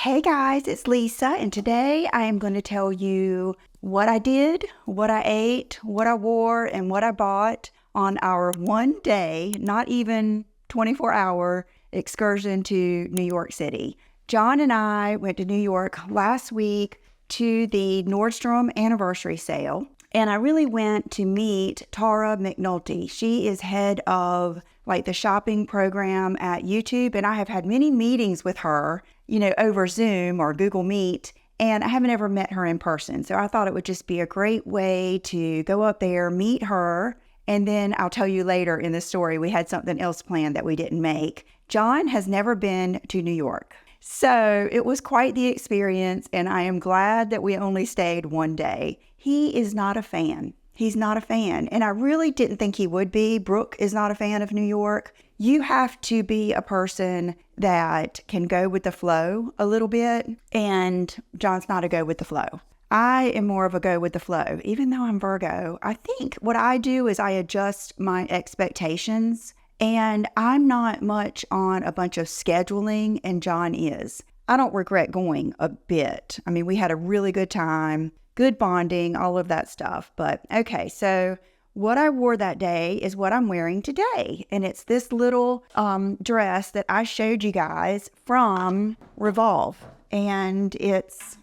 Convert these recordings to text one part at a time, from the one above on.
Hey guys, it's Lisa, and today I am going to tell you what I did, what I ate, what I wore, and what I bought on our 1 day, not even 24-hour excursion to New York City. John and I went to New York last week to the Nordstrom anniversary sale, and I really went to meet Tara McNulty. She is head of the shopping program at YouTube, and I have had many meetings with her, over Zoom or Google Meet, and I haven't ever met her in person. So I thought it would just be a great way to go up there, meet her, and then I'll tell you later in the story, we had something else planned that we didn't make. John has never been to New York. So it was quite the experience, and I am glad that we only stayed 1 day. He is not a fan. He's not a fan, and I really didn't think he would be. Brooke is not a fan of New York. You have to be a person that can go with the flow a little bit, and John's not a go with the flow. I am more of a go with the flow, even though I'm Virgo. I think what I do is I adjust my expectations, and I'm not much on a bunch of scheduling, and John is. I don't regret going a bit. I mean, we had a really good time, good bonding, all of that stuff. But okay, so what I wore that day is what I'm wearing today. And it's this little dress that I showed you guys from Revolve. And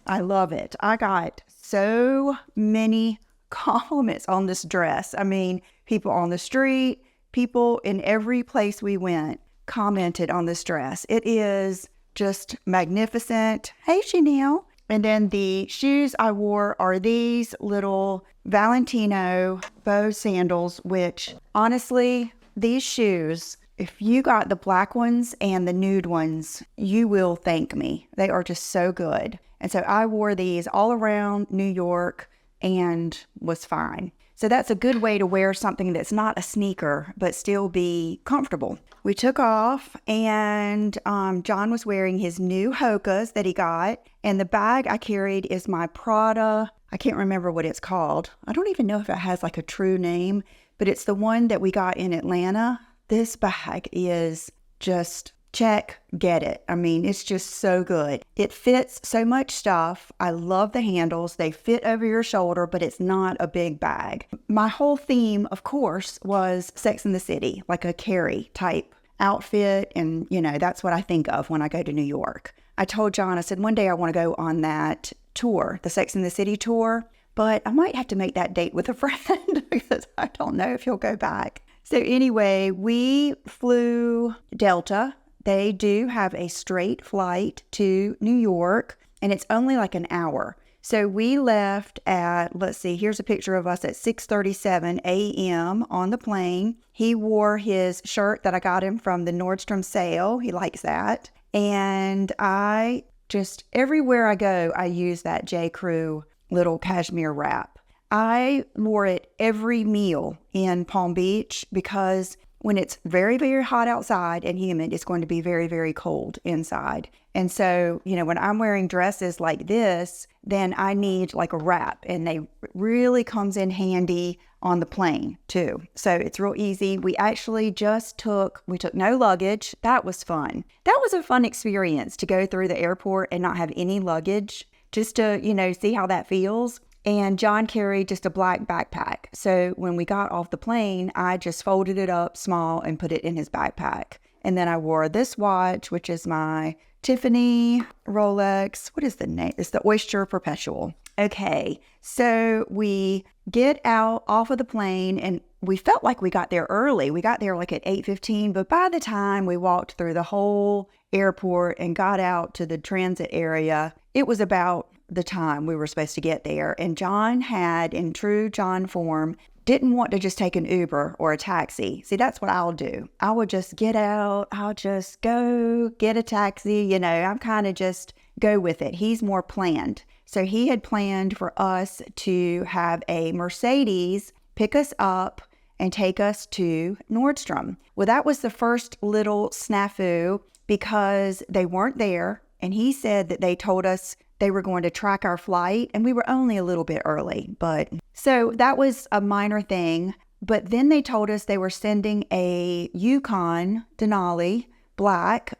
I love it. I got so many compliments on this dress. I mean, people on the street, people in every place we went commented on this dress. It is just magnificent. Hey, Chanel. And then the shoes I wore are these little Valentino bow sandals, which honestly, these shoes, if you got the black ones and the nude ones, you will thank me. They are just so good. And so I wore these all around New York and was fine. So that's a good way to wear something that's not a sneaker, but still be comfortable. We took off, and John was wearing his new Hokas that he got. And the bag I carried is my Prada. I can't remember what it's called. I don't even know if it has a true name, but it's the one that we got in Atlanta. This bag is just check, get it. I mean, it's just so good. It fits so much stuff. I love the handles. They fit over your shoulder, but it's not a big bag. My whole theme, of course, was Sex and the City, like a Carrie type outfit. And, that's what I think of when I go to New York. I told John, I said, one day I want to go on that tour, the Sex and the City tour, but I might have to make that date with a friend because I don't know if he'll go back. So anyway, we flew Delta. They do have a straight flight to New York, and it's only an hour. So we left at, let's see, here's a picture of us at 6:37 a.m. on the plane. He wore his shirt that I got him from the Nordstrom sale. He likes that. And I just, everywhere I go, I use that J. Crew little cashmere wrap. I wore it every meal in Palm Beach because when it's very, very hot outside and humid, it's going to be very, very cold inside. And so, when I'm wearing dresses like this, then I need a wrap, and they really comes in handy on the plane too. So it's real easy. We actually we took no luggage. That was fun. That was a fun experience to go through the airport and not have any luggage, just to, see how that feels. And John carried just a black backpack. So when we got off the plane, I just folded it up small and put it in his backpack. And then I wore this watch, which is my Tiffany Rolex. What is the name? It's the Oyster Perpetual. Okay, so we get out off of the plane, and we felt like we got there early. We got there at 8:15, but by the time we walked through the whole airport and got out to the transit area, it was about the time we were supposed to get there. And John had, in true John form, didn't want to just take an Uber or a taxi. See, that's what I'll do. I would just get out. I'll just go get a taxi. I'm kind of just go with it. He's more planned. So he had planned for us to have a Mercedes pick us up and take us to Nordstrom. Well, that was the first little snafu because they weren't there. And he said that they told us they were going to track our flight, and we were only a little bit early. But so that was a minor thing. But then they told us they were sending a Yukon Denali black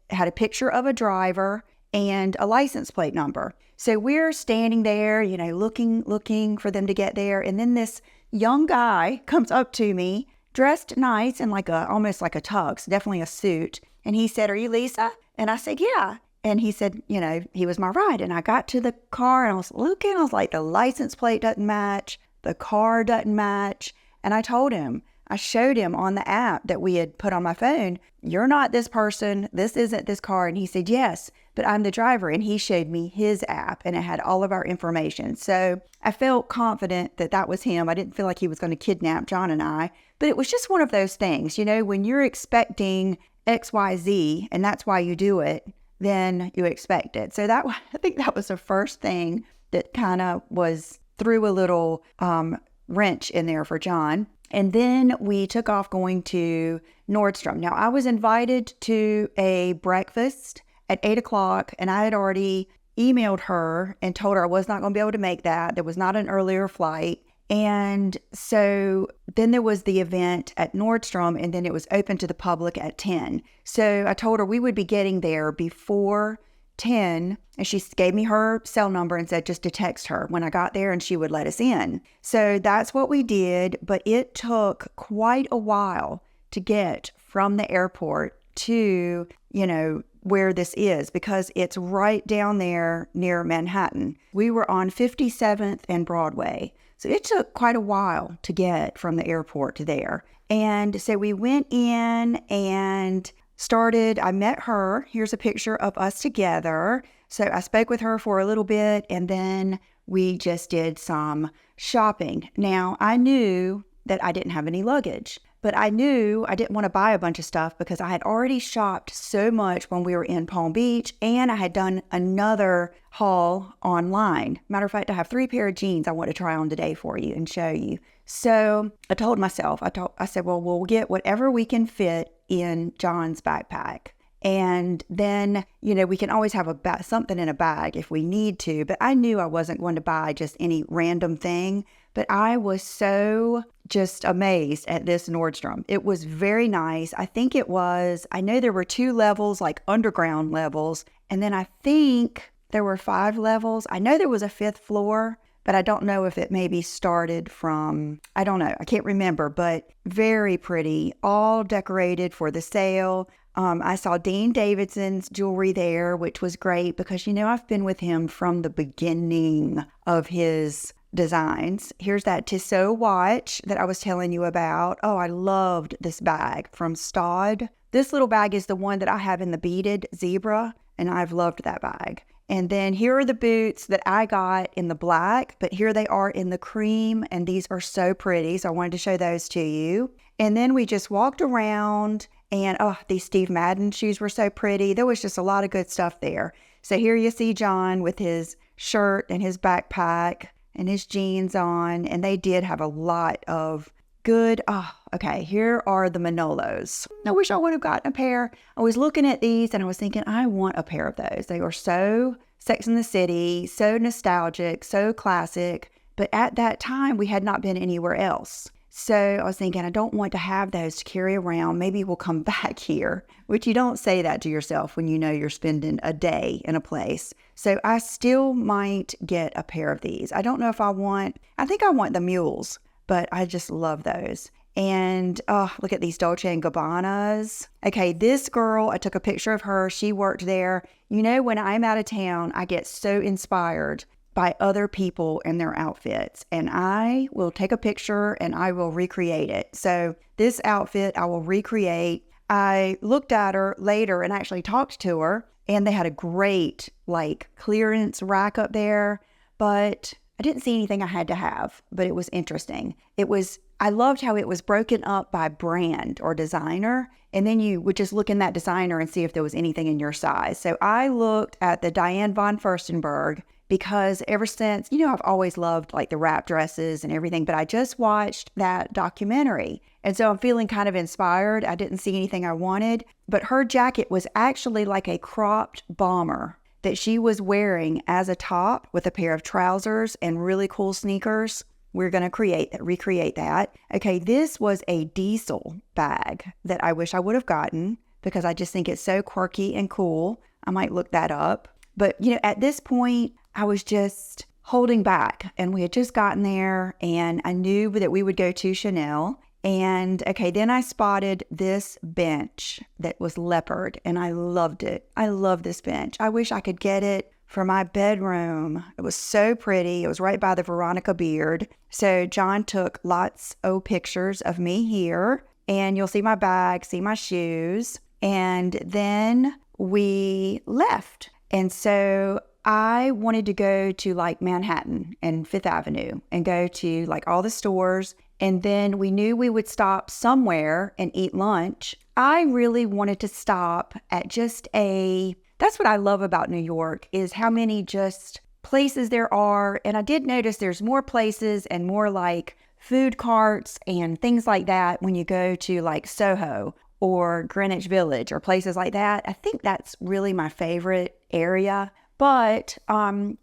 had a picture of a driver and a license plate number. So we're standing there, looking for them to get there. And then this young guy comes up to me, dressed nice in almost like a tux, definitely a suit. And he said, "Are you Lisa?" And I said, "Yeah." And he said, he was my ride. And I got to the car and I was looking, I was like, the license plate doesn't match, the car doesn't match. And I showed him on the app that we had put on my phone, "You're not this person, this isn't this car." And he said, "Yes, but I'm the driver." And he showed me his app and it had all of our information. So I felt confident that that was him. I didn't feel like he was going to kidnap John and I, but it was just one of those things, when you're expecting XYZ and that's why you do it, then you expect it. So I think that was the first thing that kind of threw a little wrench in there for John. And then we took off going to Nordstrom. Now, I was invited to a breakfast at 8 o'clock, and I had already emailed her and told her I was not going to be able to make that. There was not an earlier flight. And so then there was the event at Nordstrom, and then it was open to the public at 10. So I told her we would be getting there before 10, and she gave me her cell number and said just to text her when I got there and she would let us in. So that's what we did, but it took quite a while to get from the airport to, where this is, because it's right down there near Manhattan. We were on 57th and Broadway. So it took quite a while to get from the airport to there. And so we went in and I met her. Here's a picture of us together. So I spoke with her for a little bit and then we just did some shopping. Now, I knew that I didn't have any luggage, but I knew I didn't want to buy a bunch of stuff because I had already shopped so much when we were in Palm Beach, and I had done another haul online. Matter of fact, I have 3 pair of jeans I want to try on today for you and show you. So I told myself, I said, well, we'll get whatever we can fit in John's backpack. And then, we can always have something in a bag if we need to. But I knew I wasn't going to buy just any random thing. But I was so just amazed at this Nordstrom. It was very nice. I know there were 2 levels, like underground levels. And then I think there were 5 levels. I know there was a 5th floor, but I don't know if it maybe started from, I don't know. I can't remember, but very pretty, all decorated for the sale. I saw Dean Davidson's jewelry there, which was great because, I've been with him from the beginning of his designs. Here's that Tissot watch that I was telling you about. Oh, I loved this bag from Staud. This little bag is the one that I have in the beaded zebra, and I've loved that bag. And then here are the boots that I got in the black, but here they are in the cream, and these are so pretty. So I wanted to show those to you. And then we just walked around, and these Steve Madden shoes were so pretty. There was just a lot of good stuff there. So here you see John with his shirt and his backpack and his jeans on, and they did have a lot of good, okay, here are the Manolos. I wish I would have gotten a pair. I was looking at these and I was thinking, I want a pair of those. They were so Sex and the City, so nostalgic, so classic, but at that time we had not been anywhere else. So I was thinking, I don't want to have those to carry around. Maybe we'll come back here, which you don't say that to yourself when you're spending a day in a place. So I still might get a pair of these. I don't know if I think I want the mules, but I just love those. And look at these Dolce & Gabbanas. Okay, this girl, I took a picture of her. She worked there. When I'm out of town, I get so inspired by other people and their outfits, and I will take a picture and I will recreate it. So this outfit I will recreate. I looked at her later and actually talked to her, and they had a great clearance rack up there, but I didn't see anything I had to have, but it was interesting. I loved how it was broken up by brand or designer, and then you would just look in that designer and see if there was anything in your size. So I looked at the Diane von Furstenberg, because ever since, I've always loved the wrap dresses and everything, but I just watched that documentary. And so I'm feeling kind of inspired. I didn't see anything I wanted, but her jacket was actually like a cropped bomber that she was wearing as a top with a pair of trousers and really cool sneakers. We're going to recreate that. Okay, this was a Diesel bag that I wish I would have gotten because I just think it's so quirky and cool. I might look that up. But, at this point, I was just holding back, and we had just gotten there, and I knew that we would go to Chanel. And okay, then I spotted this bench that was leopard, and I loved it. I love this bench. I wish I could get it for my bedroom. It was so pretty. It was right by the Veronica Beard. So John took lots of pictures of me here, and you'll see my bag, see my shoes. And then we left. And so I wanted to go to like Manhattan and Fifth Avenue and go to like all the stores. And then we knew we would stop somewhere and eat lunch. I really wanted to stop at that's what I love about New York, is how many just places there are. And I did notice there's more places and more like food carts and things like that when you go to like Soho or Greenwich Village or places like that. I think that's really my favorite area. But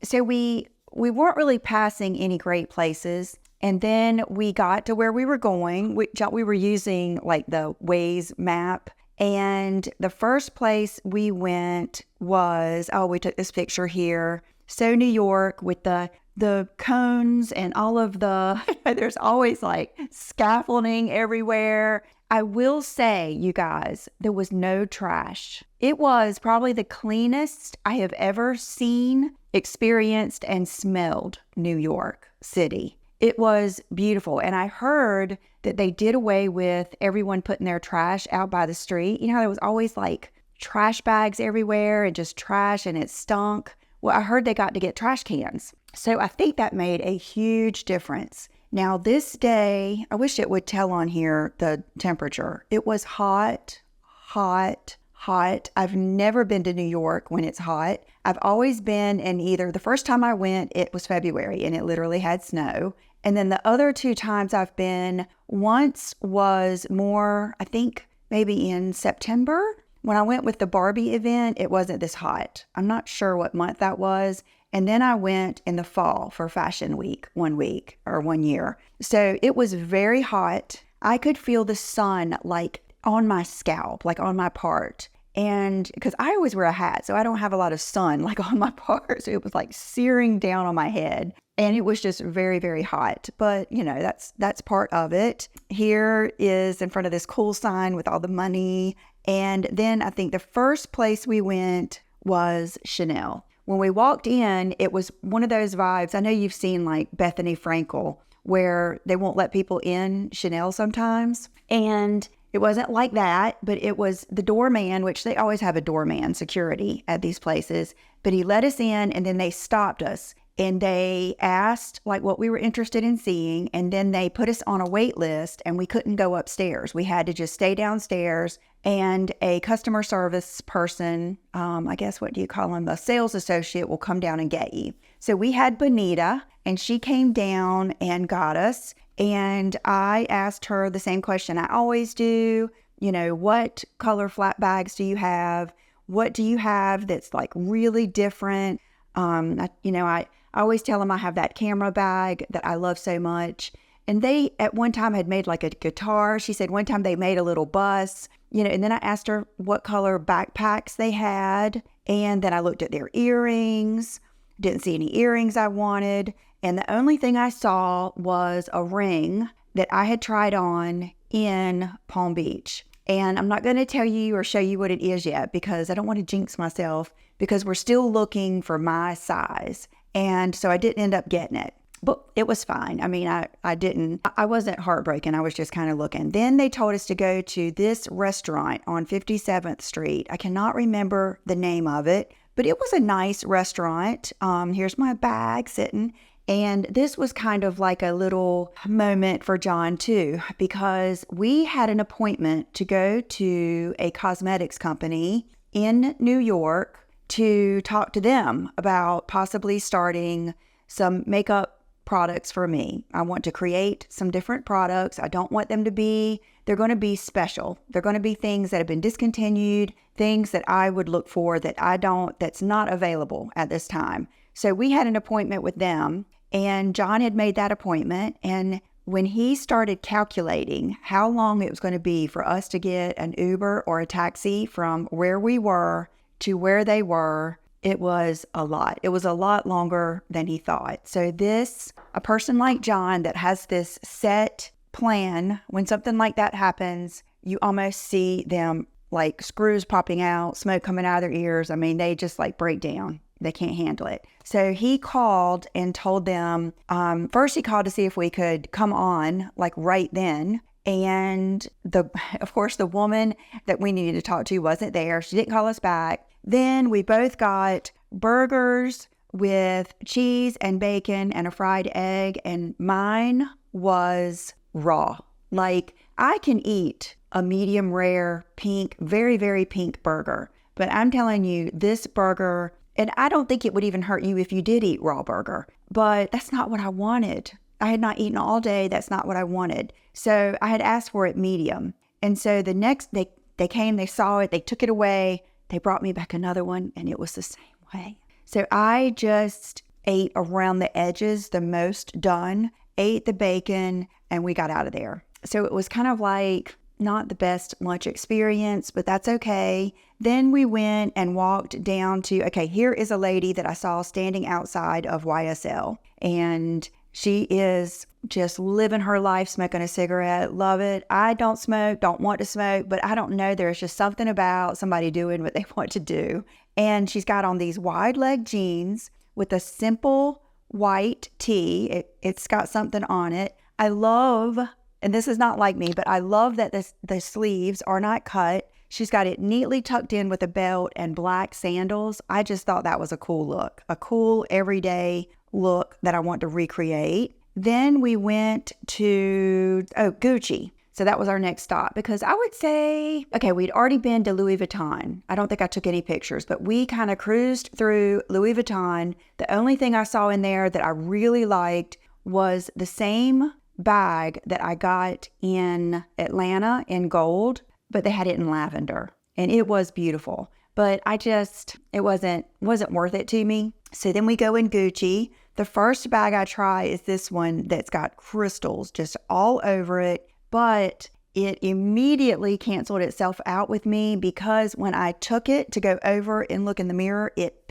so we weren't really passing any great places. And then we got to where we were going. We were using like the Waze map. And the first place we went was, we took this picture here. So New York with the cones and all of there's always like scaffolding everywhere. I will say, you guys, there was no trash. It was probably the cleanest I have ever seen, experienced, and smelled New York City. It was beautiful. And I heard that they did away with everyone putting their trash out by the street. There was always like trash bags everywhere and just trash, and it stunk. Well, I heard they got to get trash cans. So I think that made a huge difference. Now this day, I wish it would tell on here the temperature. It was hot, hot, hot. I've never been to New York when it's hot. I've always been in the first time I went, it was February and it literally had snow. And then the other two times I've been, once was more, I think maybe in September. When I went with the Barbie event, it wasn't this hot. I'm not sure what month that was. And then I went in the fall for Fashion Week, 1 week or 1 year. So it was very hot. I could feel the sun like on my scalp, like on my part. And because I always wear a hat, so I don't have a lot of sun like on my part. So it was like searing down on my head. And it was just very, very hot. But, that's part of it. Here is in front of this cool sign with all the money. And then I think the first place we went was Chanel. When we walked in, it was one of those vibes. I know you've seen like Bethany Frankel, where they won't let people in Chanel sometimes. And it wasn't like that, but it was the doorman, which they always have a doorman security at these places. But he let us in, and then they stopped us. And they asked like what we were interested in seeing. And then they put us on a wait list, and we couldn't go upstairs. We had to just stay downstairs, and a customer service person, I guess, what do you call them? A sales associate will come down and get you. So we had Bonita, and she came down and got us. And I asked her the same question I always do. What color flat bags do you have? What do you have that's like really different? I always tell them I have that camera bag that I love so much. And they, at one time, had made like a guitar. She said one time they made a little bus, and then I asked her what color backpacks they had. And then I looked at their earrings, didn't see any earrings I wanted. And the only thing I saw was a ring that I had tried on in Palm Beach. And I'm not going to tell you or show you what it is yet, because I don't want to jinx myself, because we're still looking for my size. And so I didn't end up getting it, but it was fine. I mean, I wasn't heartbroken. I was just kind of looking. Then they told us to go to this restaurant on 57th Street. I cannot remember the name of it, but it was a nice restaurant. Here's my bag sitting. And this was kind of like a little moment for John too, because we had an appointment to go to a cosmetics company in New York to talk to them about possibly starting some makeup products for me. I want to create some different products. I don't want them to be, they're going to be special. They're going to be things that have been discontinued, things that I would look for that's not available at this time. So we had an appointment with them, and John had made that appointment. And when he started calculating how long it was going to be for us to get an Uber or a taxi from where we were to where they were, It was a lot. It was a lot longer than he thought. So a person like John that has this set plan, when something like that happens, you almost see them like screws popping out, smoke coming out of their ears. I mean, they just like break down. They can't handle it. So he called and told them, first he called to see if we could come on like right then. And of course, the woman that we needed to talk to wasn't there. She didn't call us back. Then we both got burgers with cheese and bacon and a fried egg. And mine was raw. Like, I can eat a medium rare pink, very, very pink burger. But I'm telling you, this burger, and I don't think it would even hurt you if you did eat raw burger, but that's not what I wanted. I had not eaten all day. That's not what I wanted. So I had asked for it medium. And so the next, they came, they saw it, they took it away. They brought me back another one, and it was the same way. So I just ate around the edges, the most done, ate the bacon, and we got out of there. So it was kind of like not the best lunch experience, but that's okay. Then we went and walked down to, okay, here is a lady that I saw standing outside of YSL. And she is just living her life, smoking a cigarette. Love it. I don't smoke, don't want to smoke, but I don't know. There's just something about somebody doing what they want to do. And she's got on these wide leg jeans with a simple white tee. It's got something on it. I love, and this is not like me, but I love that the sleeves are not cut. She's got it neatly tucked in with a belt and black sandals. I just thought that was a cool look, a cool everyday look that I want to recreate. Then we went to, Gucci. So that was our next stop, because I would say, okay, we'd already been to Louis Vuitton. I don't think I took any pictures, but we kind of cruised through Louis Vuitton. The only thing I saw in there that I really liked was the same bag that I got in Atlanta in gold, but they had it in lavender, and it was beautiful. But it wasn't worth it to me. So then we go in Gucci. The first bag I try is this one that's got crystals just all over it, but it immediately canceled itself out with me, because when I took it to go over and look in the mirror, it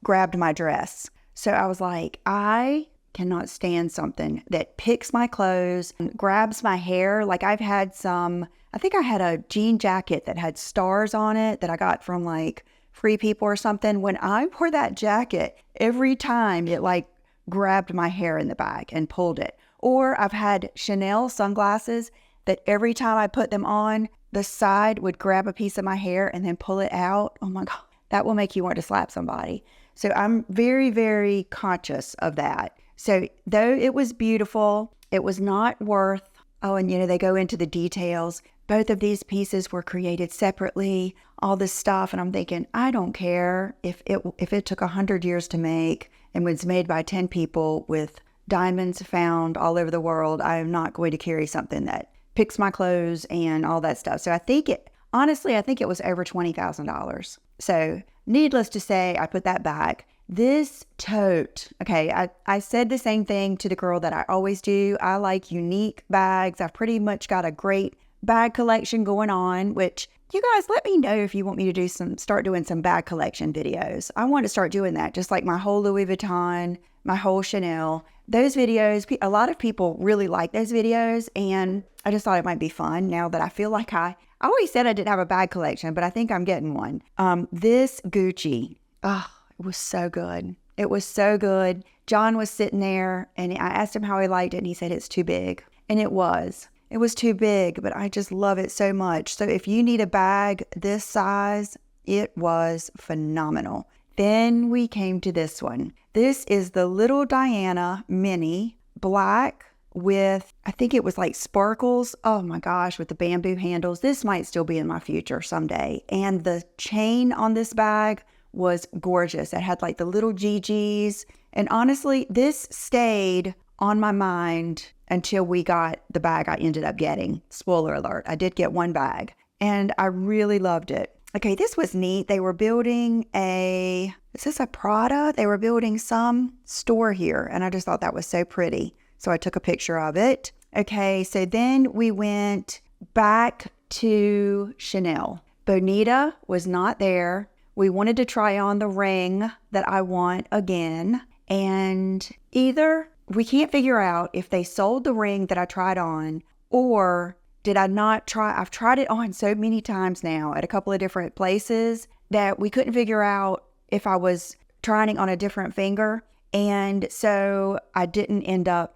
grabbed my dress. So I was like, I cannot stand something that picks my clothes and grabs my hair. Like, I think I had a jean jacket that had stars on it that I got from like Free People or something. When I wore that jacket, every time it like grabbed my hair in the back and pulled it. Or I've had Chanel sunglasses that every time I put them on, the side would grab a piece of my hair and then pull it out. Oh my God, that will make you want to slap somebody. So I'm very, very conscious of that. So though it was beautiful, it was not worth, and they go into the details. Both of these pieces were created separately, all this stuff. And I'm thinking, I don't care if it took 100 years to make and was made by 10 people with diamonds found all over the world. I am not going to carry something that picks my clothes and all that stuff. So I think it was over $20,000. So needless to say, I put that back. This tote, okay, I said the same thing to the girl that I always do. I like unique bags. I've pretty much got a great bag collection going on, which you guys let me know if you want me to start doing some bag collection videos. I want to start doing that, just like my whole Louis Vuitton, my whole Chanel. Those videos, a lot of people really like those videos, and I just thought it might be fun now that I feel like I always said I didn't have a bag collection, but I think I'm getting one. This Gucci, it was so good. It was so good. John was sitting there, and I asked him how he liked it, and he said it's too big. And it was. It was too big, but I just love it so much. So if you need a bag this size, it was phenomenal. Then we came to this one. This is the Little Diana Mini, black with, I think it was like sparkles. Oh my gosh, with the bamboo handles. This might still be in my future someday. And the chain on this bag was gorgeous. It had like the little GGs. And honestly, this stayed on my mind until we got the bag I ended up getting. Spoiler alert, I did get one bag and I really loved it. Okay, this was neat. They were building is this a Prada? They were building some store here, and I just thought that was so pretty. So I took a picture of it. Okay, so then we went back to Chanel. Bonita was not there, we wanted to try on the ring that I want again. And either we can't figure out if they sold the ring that I tried on, or did I not try? I've tried it on so many times now at a couple of different places that we couldn't figure out if I was trying it on a different finger. And so I didn't end up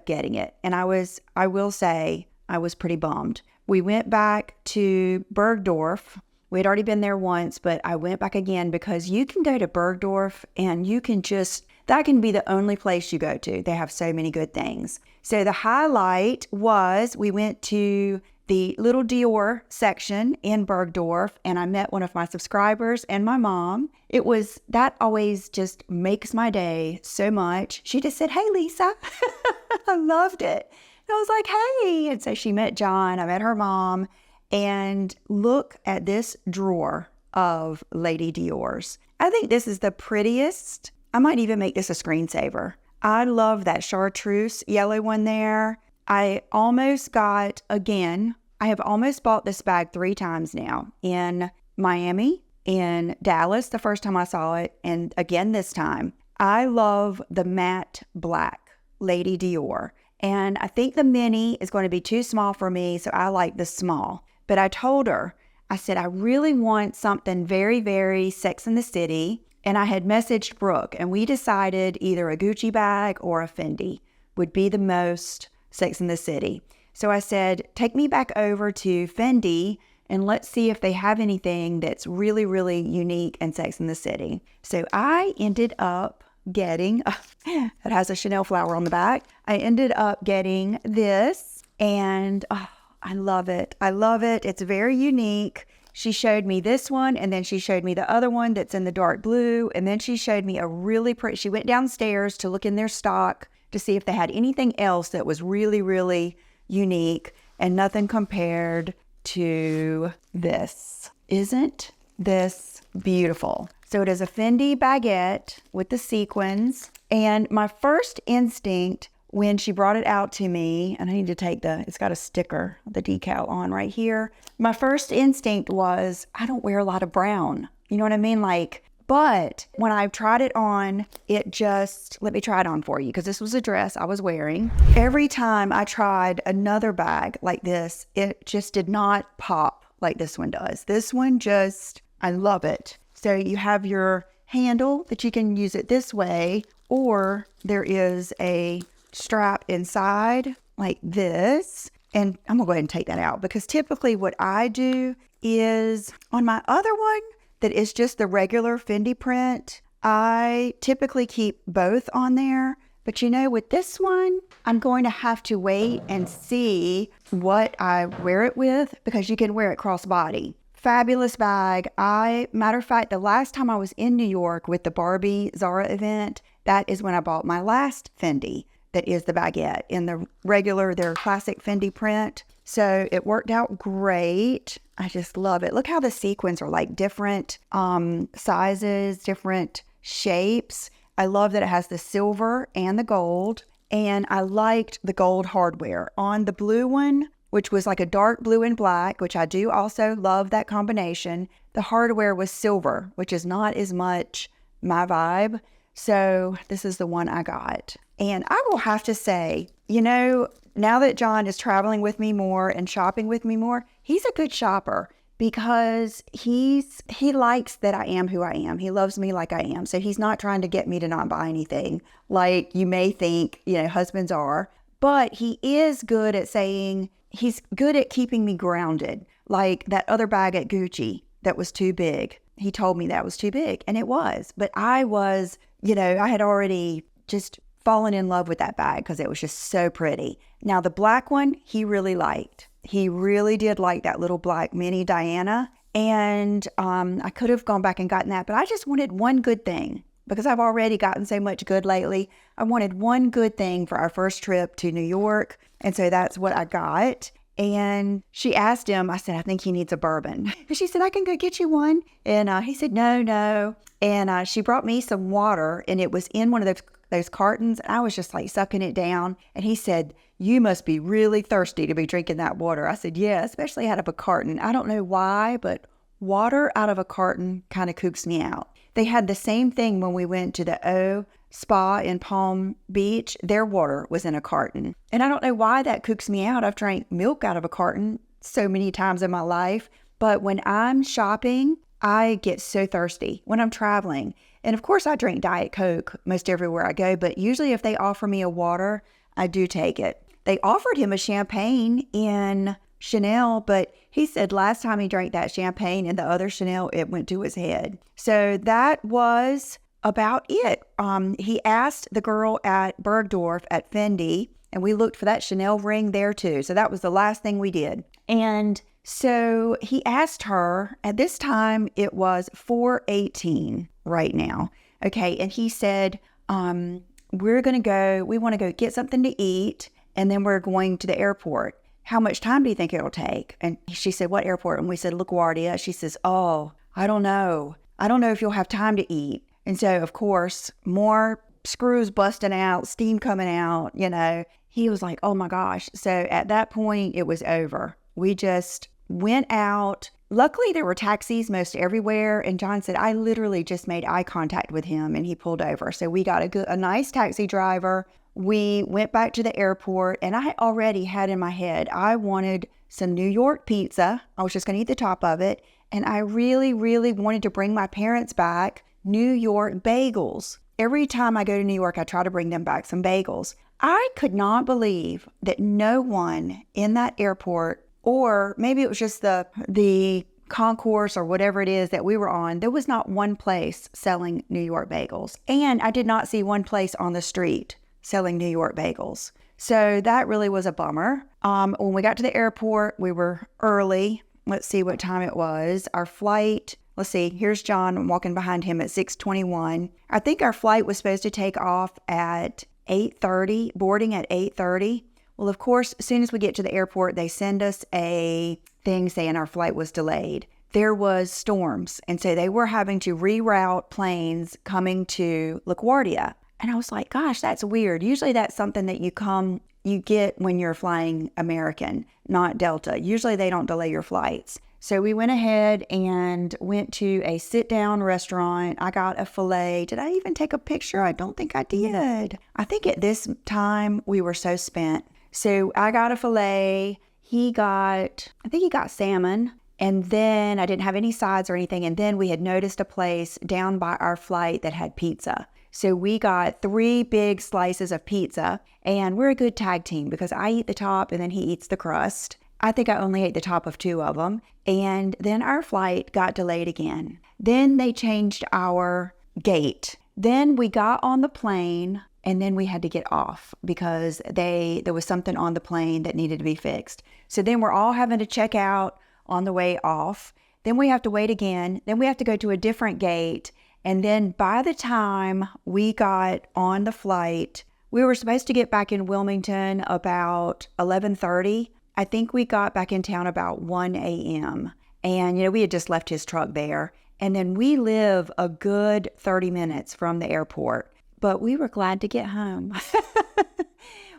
getting it. And I will say, I was pretty bummed. We went back to Bergdorf. We had already been there once, but I went back again because you can go to Bergdorf and that can be the only place you go to. They have so many good things. So the highlight was we went to the little Dior section in Bergdorf, and I met one of my subscribers and my mom. That always just makes my day so much. She just said, "Hey, Lisa." I loved it. And I was like, "Hey." And so she met John, I met her mom, and look at this drawer of Lady Dior's. I think this is the prettiest. I might even make this a screensaver. I love that chartreuse yellow one there. I have almost bought this bag 3 times now. In Miami, in Dallas, the first time I saw it, and again this time. I love the matte black Lady Dior. And I think the mini is going to be too small for me, so I like the small. But I told her, I said, I really want something very, very Sex and the City. And I had messaged Brooke, and we decided either a Gucci bag or a Fendi would be the most Sex and the City. So I said, take me back over to Fendi and let's see if they have anything that's really, really unique and Sex and the City. So I ended up getting, it has a Chanel flower on the back. I ended up getting this, and I love it. I love it. It's very unique. She showed me this one, and then she showed me the other one that's in the dark blue, and then she showed me a really pretty, she went downstairs to look in their stock to see if they had anything else that was really, really unique, and nothing compared to this. Isn't this beautiful? So it is a Fendi baguette with the sequins, and my first instinct when she brought it out to me, and I need to take it's got a sticker, the decal on right here. My first instinct was, I don't wear a lot of brown. You know what I mean? But when I tried it on, let me try it on for you, because this was a dress I was wearing. Every time I tried another bag like this, it just did not pop like this one does. This one I love it. So you have your handle that you can use it this way, or there is a strap inside like this. And I'm gonna go ahead and take that out, because typically what I do is on my other one that is just the regular Fendi print, I typically keep both on there. But with this one, I'm going to have to wait and see what I wear it with, because you can wear it crossbody. Fabulous bag. Matter of fact, the last time I was in New York with the Barbie Zara event, that is when I bought my last Fendi. That is the baguette in their classic Fendi print. So it worked out great. I just love it. Look how the sequins are like different sizes, different shapes. I love that it has the silver and the gold. And I liked the gold hardware. On the blue one, which was like a dark blue and black, which I do also love that combination, the hardware was silver, which is not as much my vibe. So this is the one I got. And I will have to say, now that John is traveling with me more and shopping with me more, he's a good shopper, because he likes that I am who I am. He loves me like I am. So he's not trying to get me to not buy anything like you may think, husbands are. But he is good at he's good at keeping me grounded. Like that other bag at Gucci that was too big. He told me that was too big, and it was. But I was, I had already just fallen in love with that bag because it was just so pretty. Now the black one, he really liked. He really did like that little black mini Diana. And I could have gone back and gotten that, but I just wanted one good thing, because I've already gotten so much good lately. I wanted one good thing for our first trip to New York. And so that's what I got. And she asked him, I said, I think he needs a bourbon. And she said, I can go get you one. And he said, no. And she brought me some water, and it was in one of those cartons. And I was just like sucking it down. And he said, you must be really thirsty to be drinking that water. I said, yeah, especially out of a carton. I don't know why, but water out of a carton kind of kooks me out. They had the same thing when we went to the O Spa in Palm Beach. Their water was in a carton. And I don't know why that kooks me out. I've drank milk out of a carton so many times in my life. But when I'm shopping, I get so thirsty when I'm traveling. And of course, I drink Diet Coke most everywhere I go. But usually if they offer me a water, I do take it. They offered him a champagne in Chanel, but he said last time he drank that champagne and the other Chanel, it went to his head. So that was about it. He asked the girl at Bergdorf at Fendi, and we looked for that Chanel ring there too. So that was the last thing we did. And so he asked her, at this time it was 4:18 right now. Okay. And he said, we want to go get something to eat, and then we're going to the airport. How much time do you think it'll take? And she said, what airport? And we said, LaGuardia. She says, oh, I don't know. I don't know if you'll have time to eat. And so, of course, more screws busting out, steam coming out, He was like, oh my gosh. So at that point, it was over. We just went out. Luckily, there were taxis most everywhere. And John said, I literally just made eye contact with him and he pulled over. So we got a nice taxi driver. We went back to the airport, and I already had in my head, I wanted some New York pizza. I was just going to eat the top of it. And I really, really wanted to bring my parents back New York bagels. Every time I go to New York, I try to bring them back some bagels. I could not believe that no one in that airport, or maybe it was just the concourse or whatever it is that we were on, there was not one place selling New York bagels. And I did not see one place on the street selling New York bagels. So that really was a bummer. When we got to the airport, we were early. Let's see what time it was. Our flight, let's see, here's John. I'm walking behind him at 6:21. I think our flight was supposed to take off at 8:30, boarding at 8:30. Well, of course, as soon as we get to the airport, they send us a thing saying our flight was delayed. There was storms, and so they were having to reroute planes coming to LaGuardia. And I was like, gosh, that's weird. Usually that's something that you get when you're flying American, not Delta. Usually they don't delay your flights. So we went ahead and went to a sit-down restaurant. I got a filet. Did I even take a picture? I don't think I did. I think at this time we were so spent. So I got a filet. I think he got salmon. And then I didn't have any sides or anything. And then we had noticed a place down by our flight that had pizza. So we got 3 big slices of pizza, and we're a good tag team because I eat the top and then he eats the crust. I think I only ate the top of 2 of them. And then our flight got delayed again. Then they changed our gate. Then we got on the plane, and then we had to get off because there was something on the plane that needed to be fixed. So then we're all having to check out on the way off. Then we have to wait again. Then we have to go to a different gate. And then by the time we got on the flight, we were supposed to get back in Wilmington about 11:30. I think we got back in town about 1 a.m. And, we had just left his truck there. And then we live a good 30 minutes from the airport. But we were glad to get home.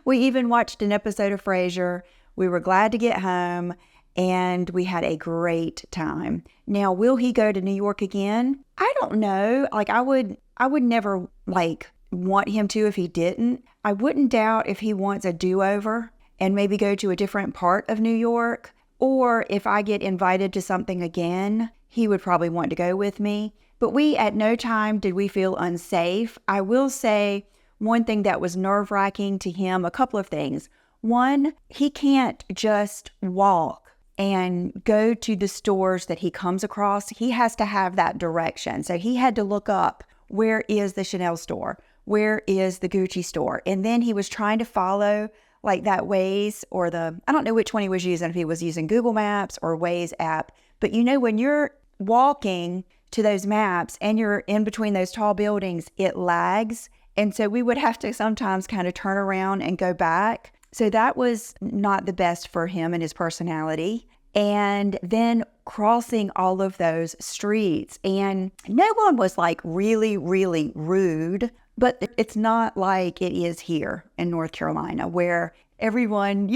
We even watched an episode of Frasier. We were glad to get home. And we had a great time. Now, will he go to New York again? I don't know. I would never want him to if he didn't. I wouldn't doubt if he wants a do-over and maybe go to a different part of New York. Or if I get invited to something again, he would probably want to go with me. But at no time did we feel unsafe. I will say one thing that was nerve-wracking to him, a couple of things. One, he can't just walk and go to the stores that he comes across. He has to have that direction. So he had to look up, where is the Chanel store? Where is the Gucci store? And then he was trying to follow that Waze or I don't know which one he was using, if he was using Google Maps or Waze app. But when you're walking to those maps and you're in between those tall buildings, it lags. And so we would have to sometimes kind of turn around and go back. So that was not the best for him and his personality. And then crossing all of those streets, and no one was really, really rude, but it's not like it is here in North Carolina where everyone,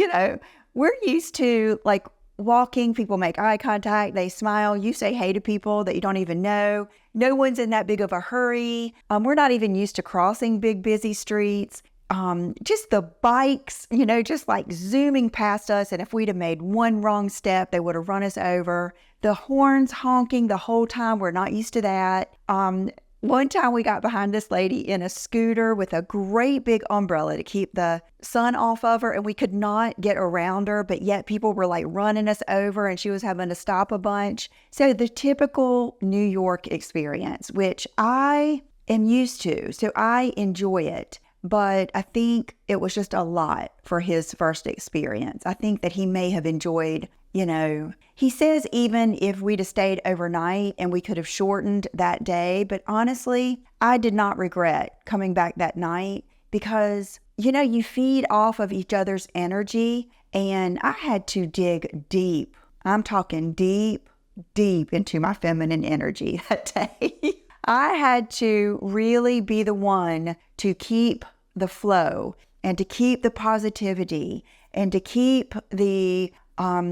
we're used to walking, people make eye contact, they smile, you say hey to people that you don't even know. No one's in that big of a hurry. We're not even used to crossing big, busy streets. Just the bikes, just like zooming past us. And if we'd have made one wrong step, they would have run us over. The horns honking the whole time. We're not used to that. One time we got behind this lady in a scooter with a great big umbrella to keep the sun off of her, and we could not get around her, but yet people were like running us over and she was having to stop a bunch. So the typical New York experience, which I am used to, so I enjoy it. But I think it was just a lot for his first experience. I think that he may have enjoyed, he says even if we'd have stayed overnight and we could have shortened that day. But honestly, I did not regret coming back that night because, you feed off of each other's energy. And I had to dig deep. I'm talking deep, deep into my feminine energy that day. I had to really be the one to keep the flow and to keep the positivity and to keep the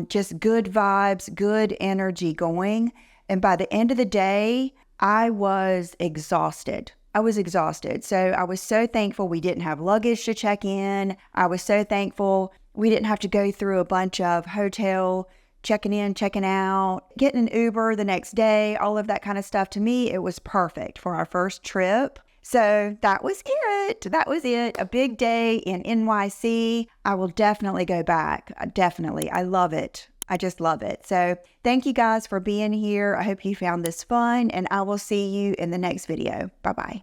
just good vibes, good energy going. And by the end of the day, I was exhausted. So I was so thankful we didn't have luggage to check in. I was so thankful we didn't have to go through a bunch of hotel checking in, checking out, getting an Uber the next day, all of that kind of stuff. To me, it was perfect for our first trip. So that was it. A big day in NYC. I will definitely go back. Definitely. I love it. I just love it. So thank you guys for being here. I hope you found this fun, and I will see you in the next video. Bye-bye.